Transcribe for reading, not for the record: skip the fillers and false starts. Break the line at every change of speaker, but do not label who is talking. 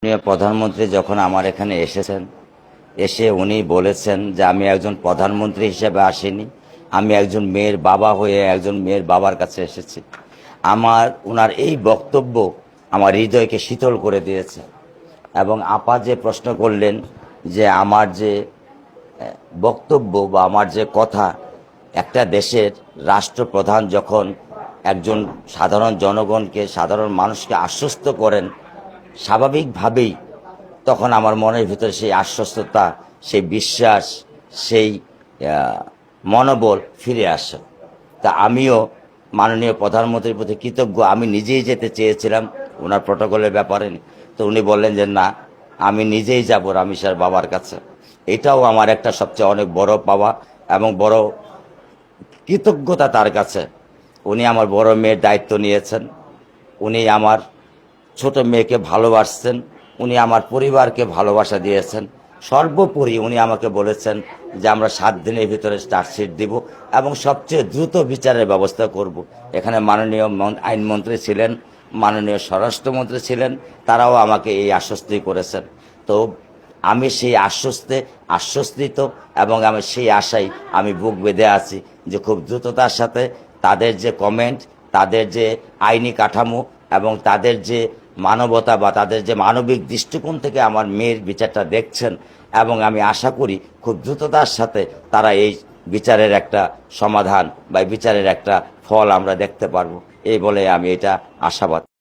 মাননীয় প্রধানমন্ত্রী যখন আমার এখানে এসেছেন, এসে উনি বলেছেন যে আমি একজন প্রধানমন্ত্রী হিসেবে আসিনি, আমি একজন মেয়ের বাবা হয়ে একজন মেয়ের বাবার কাছে এসেছি। ওনার এই বক্তব্য আমার হৃদয়কে শীতল করে দিয়েছে। এবং আপা যে প্রশ্ন করলেন যে আমার যে বক্তব্য বা আমার যে কথা, একটা দেশের রাষ্ট্রপ্রধান যখন একজন সাধারণ জনগণকে, সাধারণ মানুষকে আশ্বস্ত করেন, স্বাভাবিকভাবেই তখন আমার মনের ভিতরে সেই আশ্বস্ততা, সেই বিশ্বাস, সেই মনোবল ফিরে আসে। তা আমিও মাননীয় প্রধানমন্ত্রীর প্রতি কৃতজ্ঞ। আমি নিজেই যেতে চেয়েছিলাম ওনার প্রটোকলের ব্যাপারে, তো উনি বললেন যে না, আমি নিজেই যাব রামিসার বাবার কাছে। এটাও আমার একটা সবচেয়ে অনেক বড় পাওয়া এবং বড় কৃতজ্ঞতা তার কাছে। উনি আমার বড় মেয়ের দায়িত্ব নিয়েছেন, উনি আমার ছোট মেয়েকে ভালোবাসছেন, উনি আমার পরিবারকে ভালোবাসা দিয়েছেন। সর্বোপরি উনি আমাকে বলেছেন যে আমরা 7 দিনের ভিতরে চার্জশিট দিব এবং সবচেয়ে দ্রুত বিচারের ব্যবস্থা করব। এখানে মাননীয় আইনমন্ত্রী ছিলেন, মাননীয় স্বরাষ্ট্রমন্ত্রী ছিলেন, তারাও আমাকে এই আশ্বস্তি করেছেন। তো আমি সেই আশ্বস্তিত এবং আমি সেই আশায় আমি বুক বেঁধে আছি যে খুব দ্রুততার সাথে তাদের যে কমেন্ট, তাদের যে আইনি কাঠামো এবং তাদের যে মানবতা বা তাদের যে মানবিক দৃষ্টিকোণ থেকে আমার মেয়ের বিচারটা দেখছেন, এবং আমি আশা করি খুব দ্রুততার সাথে তারা এই বিচারের একটা সমাধান বা বিচারের একটা ফল আমরা দেখতে পারবো, এই বলে আমি এটা আশাবাদ।